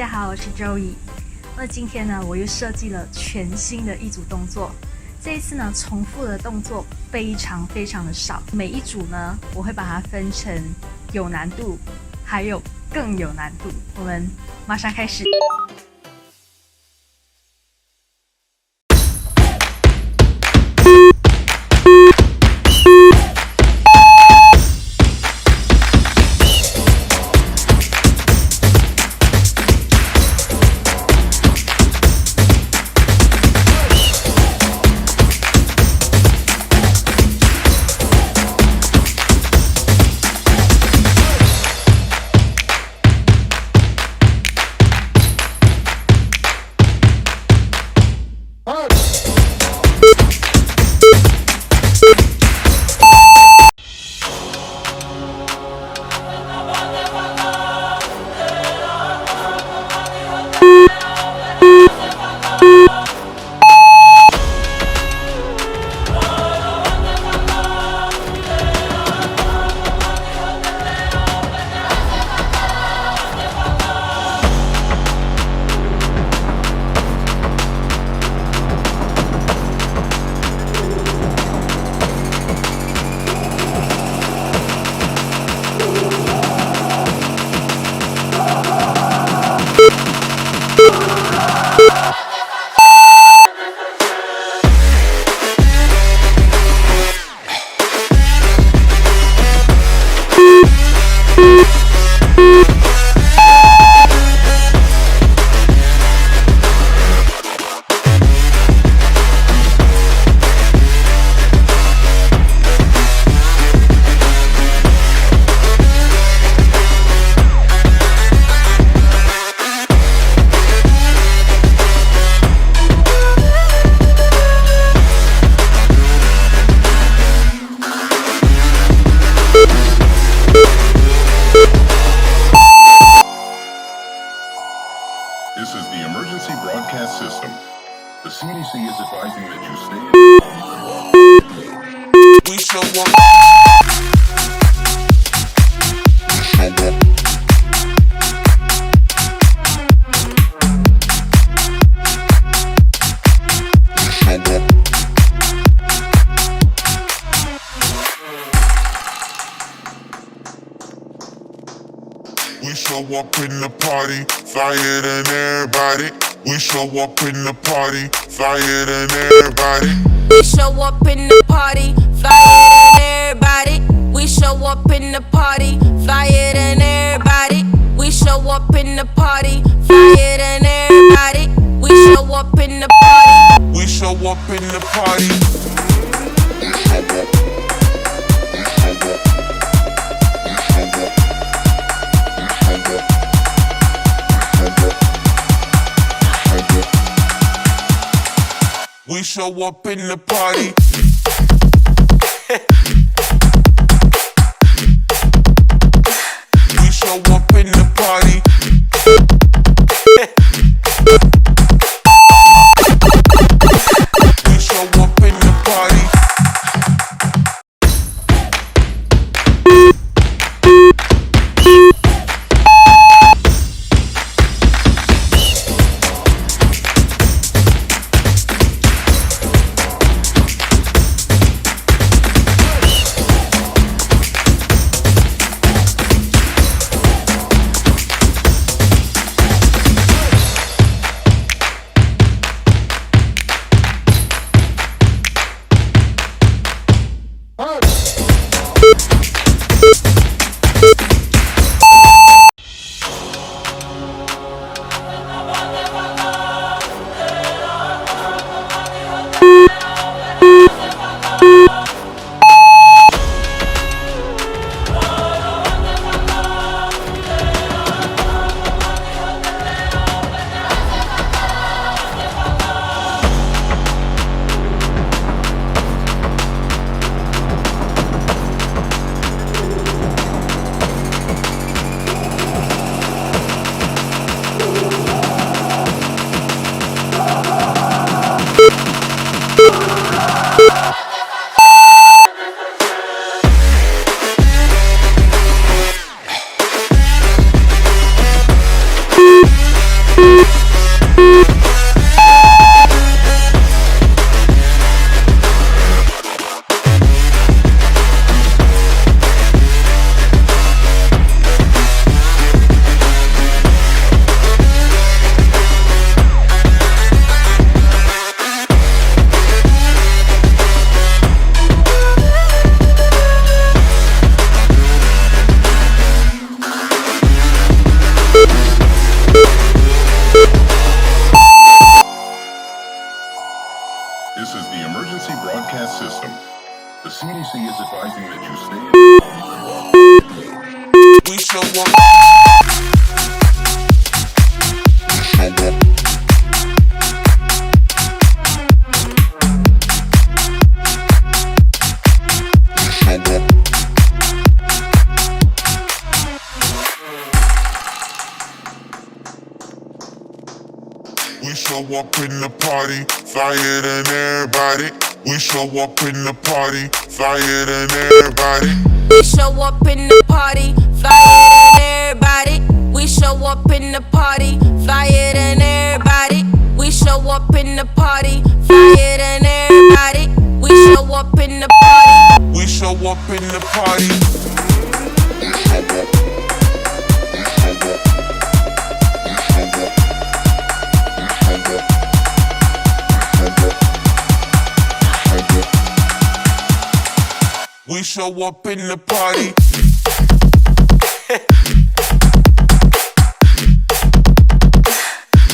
家好，我是周怡。那今天呢，我又设计了全新的一组动作。这一次呢，重复的动作非常的少。每一组呢，我会把它分成有难度，还有更有难度。我们马上开始。This is the emergency broadcast system. The CDC is advising that you stay. We show up. We show up in the party, flyer than everybody. We show up in the party, flyer than everybody. We show up in the party, flyer than everybody. We show up in the party, flyer than everybody. We show up in the party, flyer than everybody. We show up in the party. We show up in the party. We show up in the party. We show up in the party. We show up in the party. We show up in the party, flyer than everybody. We show up in the party, flyer than everybody. We show up in the party, flyer than everybody. We show up in the party, flyer than everybody. We show up in the party, flyer than everybody. We show up in the party. We show up in the party. We show up in the party.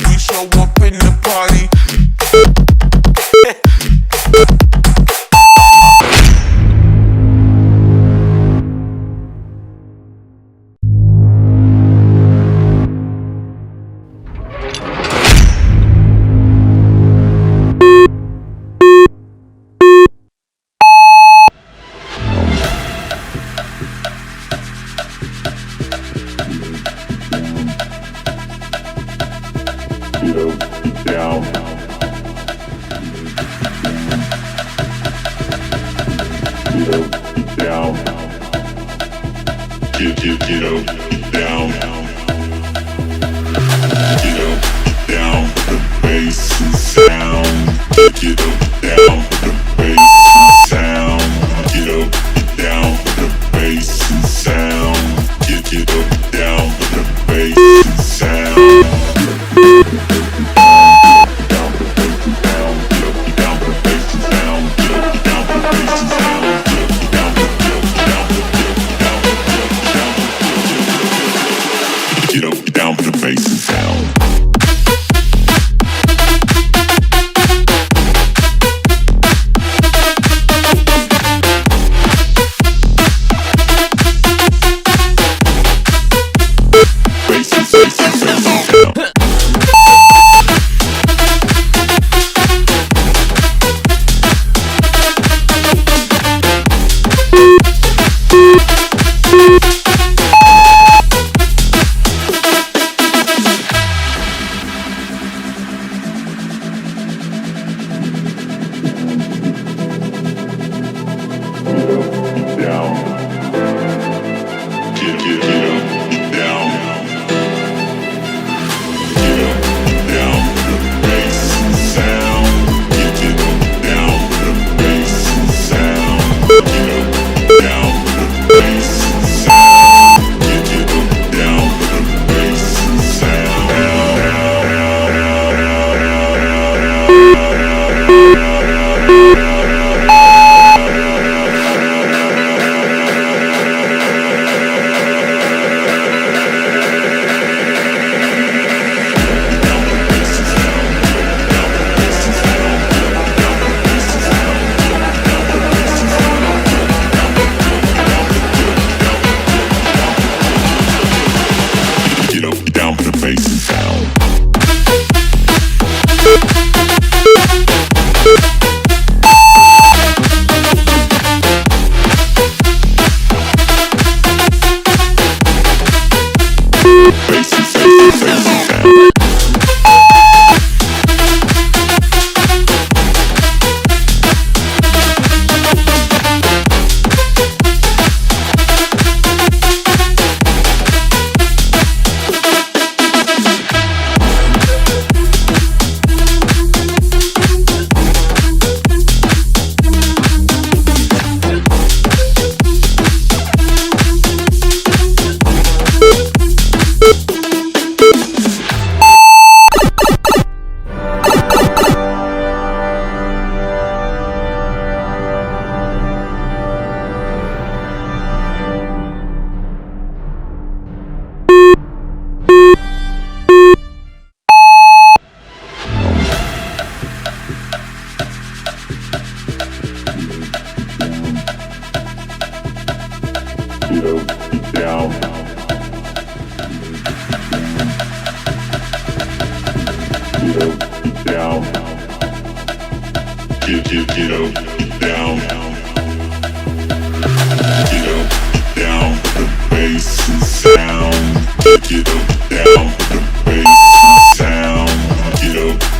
We show up in the party. Get up, down, the bass sound. Get up.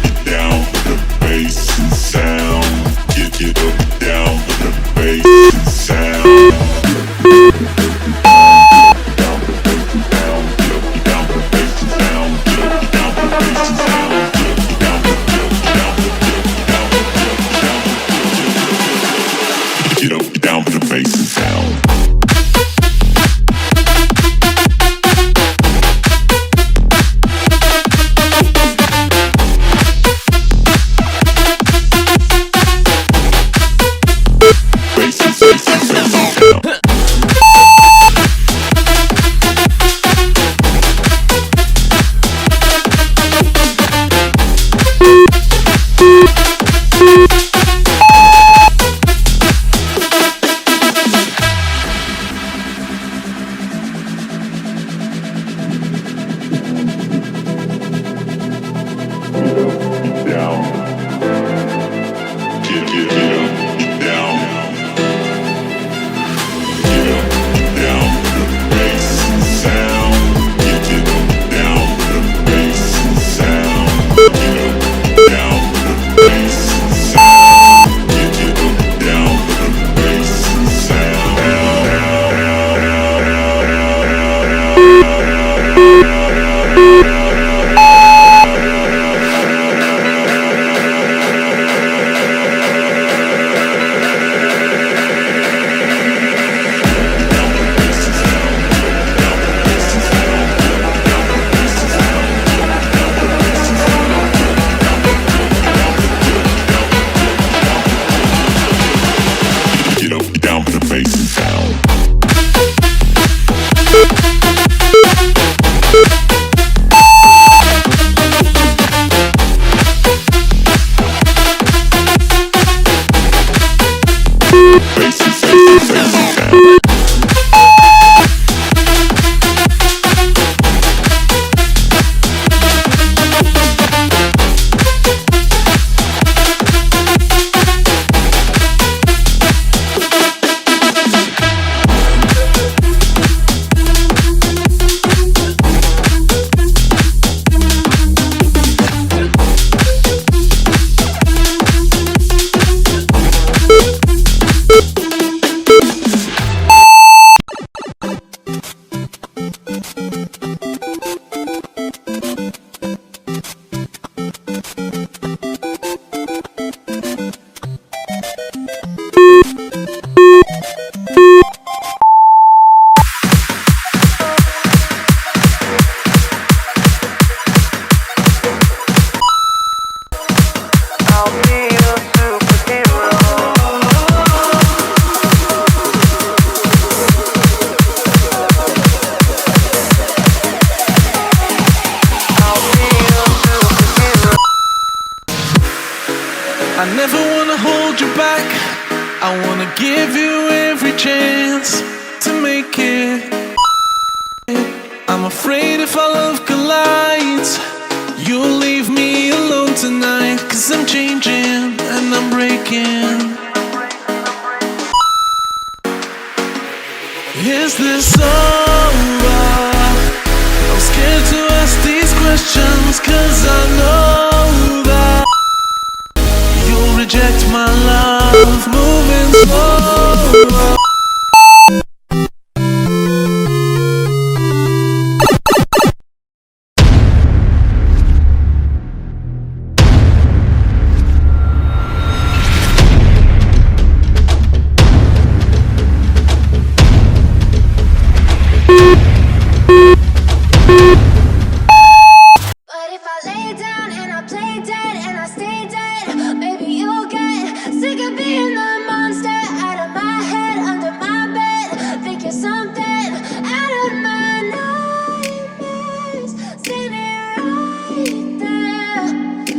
I never wanna hold you back. I wanna give you every chance to make it. I'm afraid if our love collides, you'll leave me alone tonight. 'Cause I'm changing and I'm breaking. Is this over? I'm scared to ask these questions, 'cause I know that you'll reject my love. Moving slow. But if I lay down and I play dead and I stay dead, maybe you'll get sick of being the monster out of my head, under my bed. Think you're something out of my nightmares, standing right there.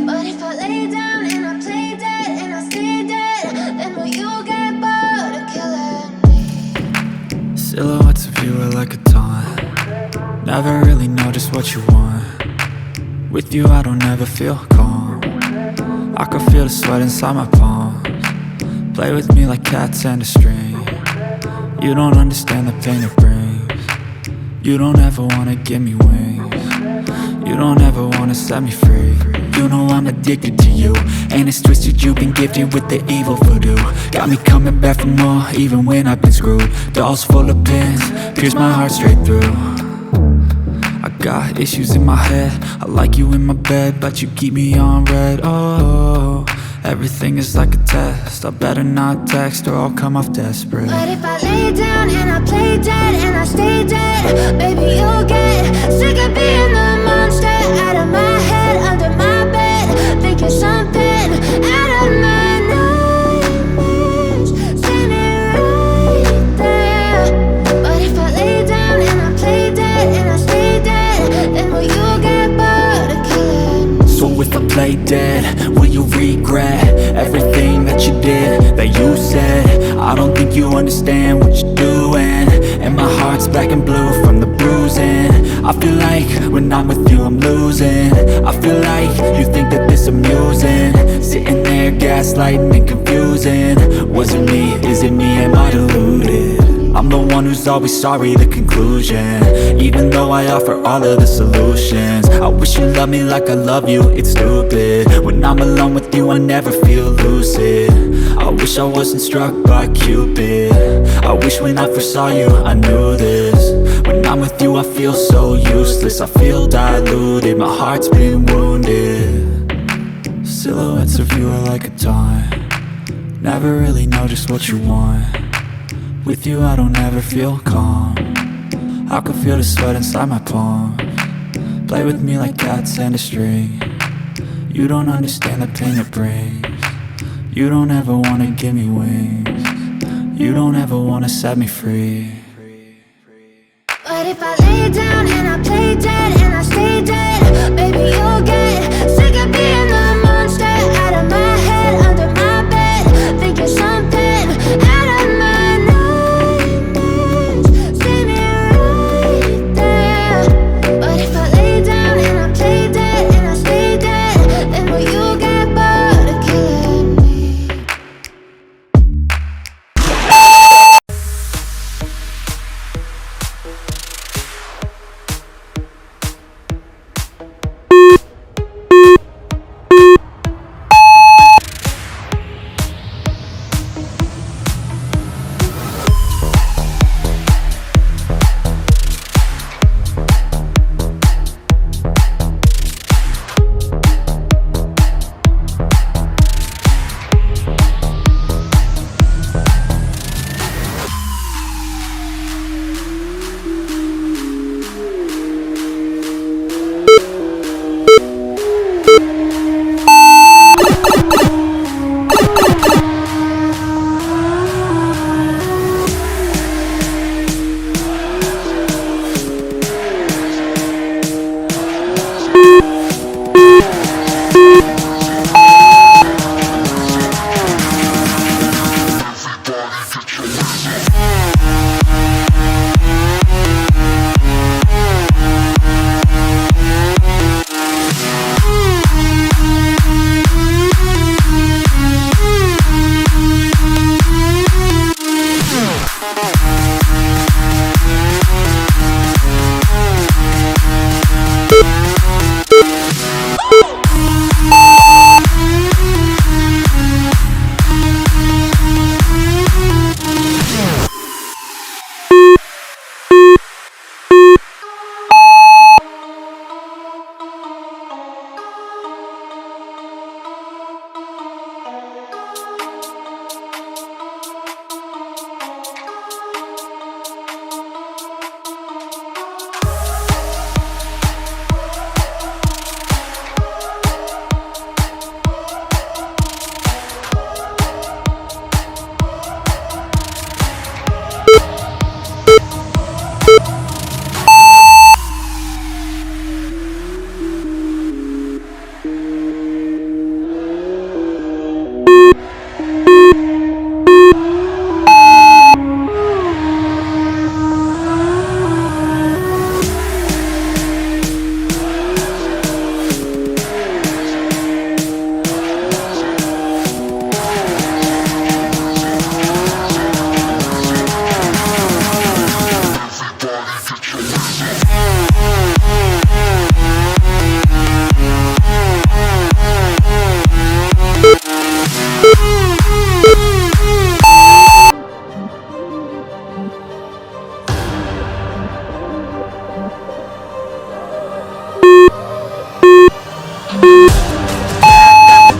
But if I lay down and I play dead and I stay dead, then will you get bored of killing me? Silhouettes of you are like a taunt. Never really know just what you want. With you I don't ever feel calm. I can feel the sweat inside my palms. Play with me like cats and a string. You don't understand the pain it brings. You don't ever wanna give me wings. You don't ever wanna set me free. You know I'm addicted to you, and it's twisted, you've been gifted with the evil voodoo. Got me coming back for more, even when I've been screwed. Dolls full of pins, pierce my heart straight through. I got issues in my head, I like you in my bed, but you keep me on red. Oh, everything is like a test. I better not text or I'll come off desperate. But if I lay down and I play dead and I stay dead, baby you'll get sick of being the monster out of my head, under my bed. Think you're something out of my nightmares, standing right there. But if I lay down and I play dead and I stay dead, then will you get bored of killing me? So if I play dead, will you regret everything that you did, that you said? I don't think you understand what you're doing, and my heart's black and blue from the bruising. I feel like when I'm with you I'm losing. I feel like you think that this amusing, sitting there gaslighting and confusing. Was it me? Is it me? Am I deluded? I'm the one who's always sorry, the conclusion. Even though I offer all of the solutions, I wish you loved me like I love you, it's stupid. When I'm alone with you I never feel lucid. I wish I wasn't struck by Cupid. I wish when I first saw you I knew this. When I'm with you I feel so useless, I feel diluted, my heart's been wounded. Silhouettes of you are like a taunt. Never really know just what you want. With you I don't ever feel calm. I can feel the sweat inside my palms. Play with me like cats and a string. You don't understand the pain it brings. You don't ever wanna give me wings. You don't ever wanna set me free. But if I lay down and I play dead and I stay dead, baby you'll get sick of being the monster out of my head, under my bed. Think you're something out of my nightmares, standing right there. But if I lay down and I play dead and I stay dead, then will you get bored of killing me?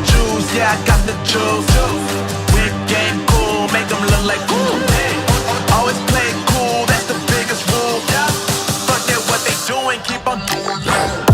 Juice, yeah, I got the juice. Whip game cool, make them look like cool. Always play cool, that's the biggest rule. Forget what they doing, keep on doing that.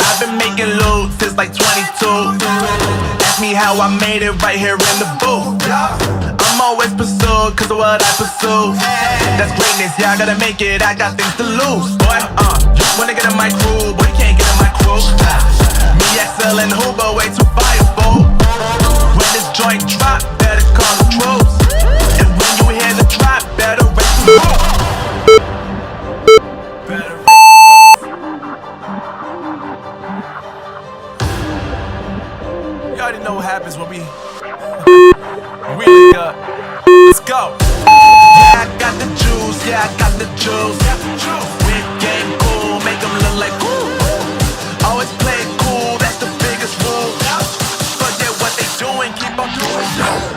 I've been making loot since like 22. Ask me how I made it right here in the booth. I'm always pursued cause of what I pursue. That's greatness, yeah, I gotta make it, I got things to lose. Boy, wanna get in my crew, boy, you can't get in my crew. Me, XL and Hoover, way too fireable. When this joint drop, better call the troops. And when you hear the drop, better raise the roof. You already know what happens when we link up. Let's go. Yeah, I got the juice. Yeah, I got the juice. Whip game cool, make them look like cool. Always play cool, that's the biggest rule. Forget what they doing, keep on doing that.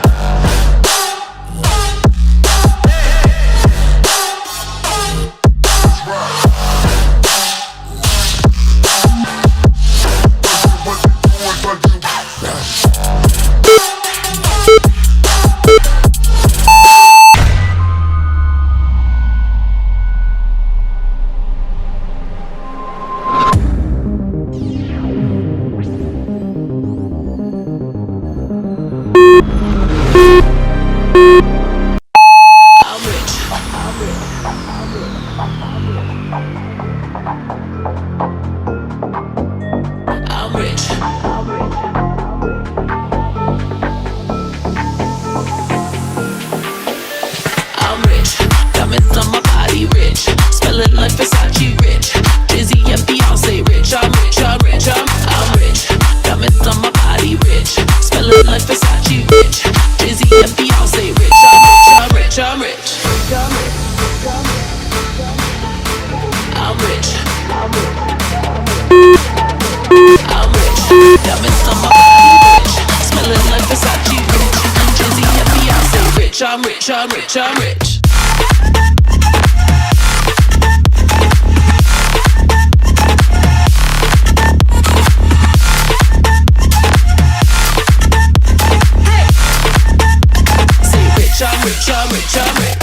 I'm rich, I'm rich, I'm rich. Hey. Say rich, I'm rich, I'm rich, I'm rich.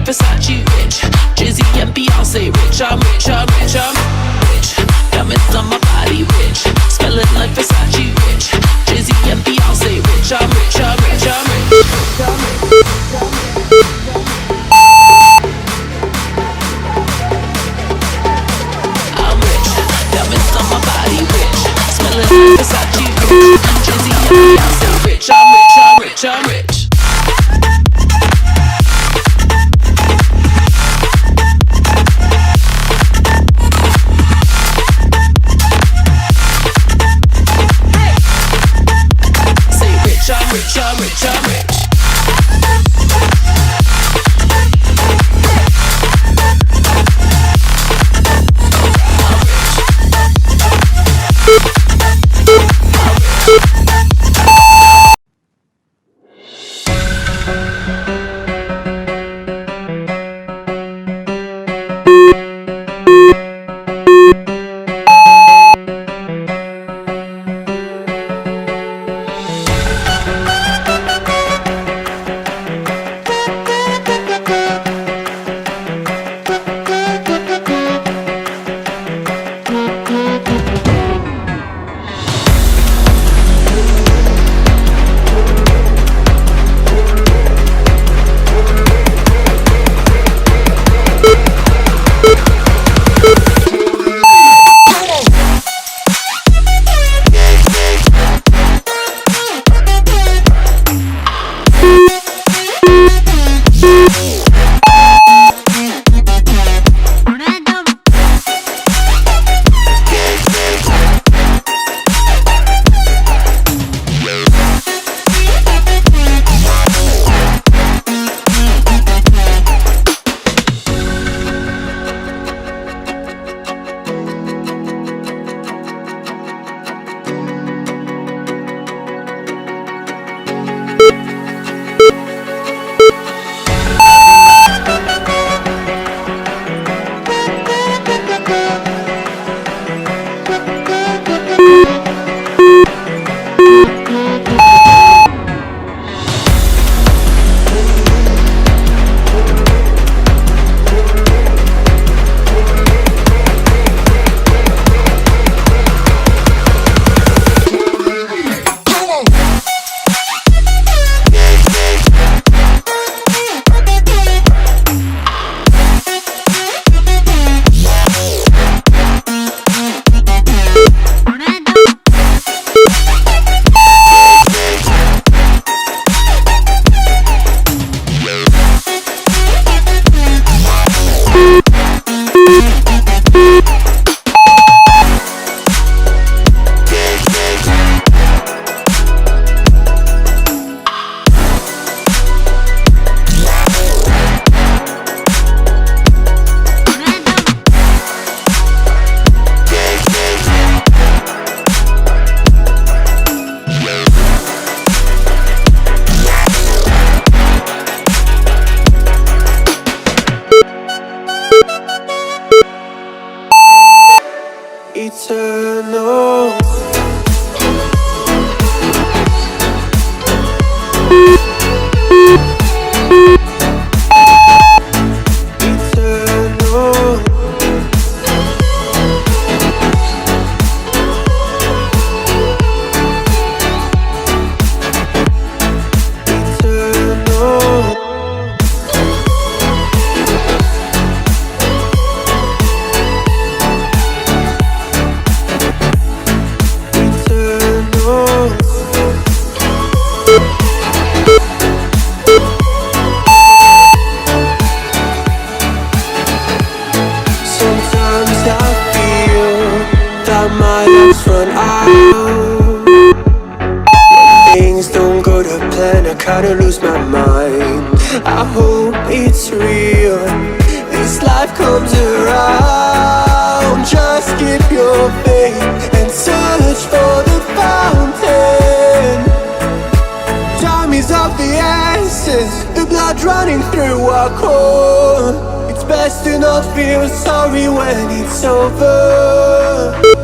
Versace rich, Jay-Z and Beyonce rich. I'm rich, I'm rich, I'm rich. Diamonds on my body rich, smelling like Versace rich, Jay-Z and Beyonce rich. I'm rich, I'm rich, I'm rich. I'm rich, diamonds on my body rich, smelling like Versace rich, Jay-Z and Beyonce rich. I'm rich, I'm rich, I'm rich. I'm rich, I'm rich. eternal. Sometimes I feel that my lights run out. Things don't go to plan, I kinda lose my mind. I hope it's real, this life comes around. Just keep your faith and search for the fountain. Time is of the essence, the blood running through our core. It's best to not feel sorry when it's over.